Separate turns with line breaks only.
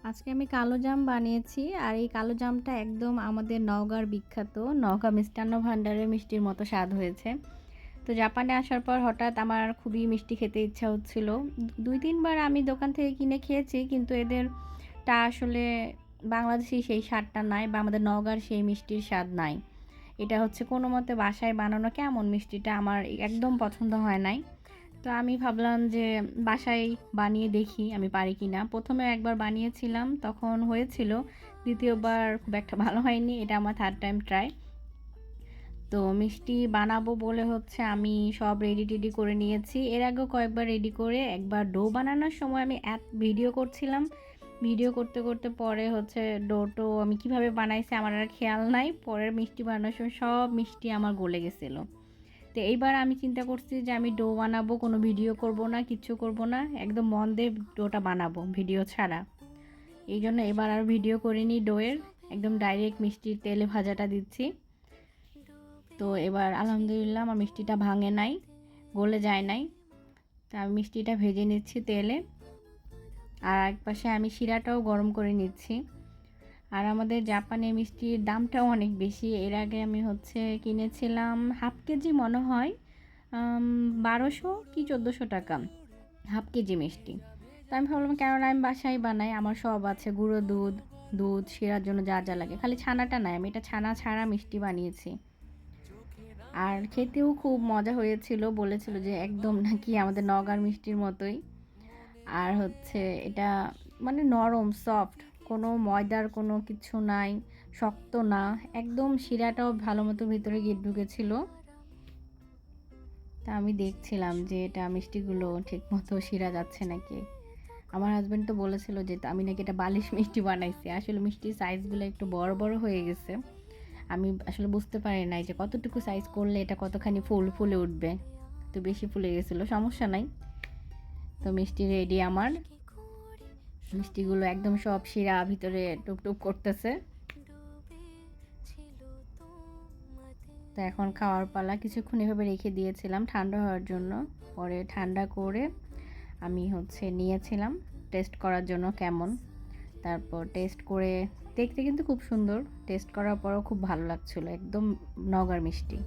আজকে আমি কালো জাম বানিয়েছি আর এই কালো জামটা একদম আমাদের নওগাঁর বিখ্যাত নওগাঁ মিষ্টান্ন ভাণ্ডারের মিষ্টির মতো স্বাদ হয়েছে। তো জাপানে আসার পর হঠাৎ আমার খুবই মিষ্টি খেতে ইচ্ছা হচ্ছিল। ২-৩ বার আমি দোকান থেকে কিনে খেয়েছি, কিন্তু এদেরটা আসলে বাংলাদেশী সেই স্বাদটা নাই বা আমাদের নওগাঁর সেই মিষ্টির স্বাদ নাই। এটা হচ্ছে কোনো মতে বাসায় বানানো কেমন মিষ্টিটা আমার একদম পছন্দ হয় নাই। তো আমি ভাবলাম যে বাসায় বানিয়ে দেখি আমি পারি কিনা। প্রথমে একবার বানিয়েছিলাম, তখন হয়েছিল। দ্বিতীয়বার খুব একটা ভালো হয়নি। এটা আমার থার্ড টাইম ট্রাই। তো মিষ্টি বানাবো বলে হচ্ছে আমি সব রেডি-টেডি করে নিয়েছি। এর আগেও কয়েকবার রেডি করে একবার ডো বানানোর সময় আমি ভিডিও করছিলাম। ভিডিও করতে, করতে পরে হচ্ছে ডো আমি কিভাবে বানাইছি আমার আর খেয়াল নাই। পরের মিষ্টি বানানোর সময় সব মিষ্টি আমার গলে গেছিলো। তো এইবার আমি চিন্তা করছি যে আমি ডো বানাবো, কোনো ভিডিও করব না, কিচ্ছু করব না। একদম মন দিয়ে ডোটা বানাবো ভিডিও ছাড়া। এই জন্য এবার আর ভিডিও করিনি ডোয়ের। একদম ডাইরেক্ট মিষ্টির তেলে ভাজাটা দিচ্ছি। তো এবার আলহামদুলিল্লাহ আমার মিষ্টিটা ভাঙে নাই, গলে যায় নাই। তা আমি মিষ্টিটা ভেজে নিচ্ছি তেলে। আর একপাশে আমি শিরাটাও গরম করে নিচ্ছি। আর আমাদের জাপানে মিষ্টির দামটাও অনেক বেশি। এর আগে আমি হচ্ছে কিনেছিলাম হাফ কেজি মনে হয় ১২০০ কি ১৪০০ টাকা হাফ কেজি মিষ্টি। তো আমি ভাবলাম কেননা আমি বাসায় বানাই, আমার সব আছে, গুঁড়ো দুধ, দুধ শিরার জন্য যা যা লাগে, খালি ছানাটা নাই, আমি এটা ছানা ছাড়া মিষ্টি বানিয়েছি। আর খেতেও খুব মজা হয়েছিল, বলেছিল যে একদম নাকি আমাদের নওগাঁর মিষ্টির মতোই। আর হচ্ছে এটা মানে নরম সফট, কোনো ময়দার কোনো কিছু নাই, শক্ত না, একদম শিরাটাও ভালো মতো ভিতরে গিয়ে ঢুকেছিল। তা আমি দেখছিলাম যে এটা মিষ্টিগুলো ঠিক মতো শিরা যাচ্ছে নাকি। আমার হাজব্যান্ড তো বলেছিল যে আমি নাকি এটা বালিশ মিষ্টি বানাইছি। আসলে মিষ্টির সাইজগুলো একটু বড় বড় হয়ে গেছে। আমি আসলে বুঝতে পারি নাই যে কতটুকু সাইজ করলে এটা কতখানি ফুলে উঠবে। তো বেশি ফুলে গেছিলো, সমস্যা নাই। তো মিষ্টি রেডি আমার। মিষ্টিগুলো একদম সব শিরা ভিতরে টুপটুপ করতেছে। তো এখন খাওয়ার পালা। কিছুক্ষণ এভাবে রেখে দিয়েছিলাম ঠান্ডা হওয়ার জন্য। পরে ঠান্ডা করে আমি হচ্ছে নিয়েছিলাম টেস্ট করার জন্য কেমন। তারপর টেস্ট করে দেখতে কিন্তু খুব সুন্দর, টেস্ট করার পরও খুব ভালো লাগছিলো, একদম নওগাঁর মিষ্টি।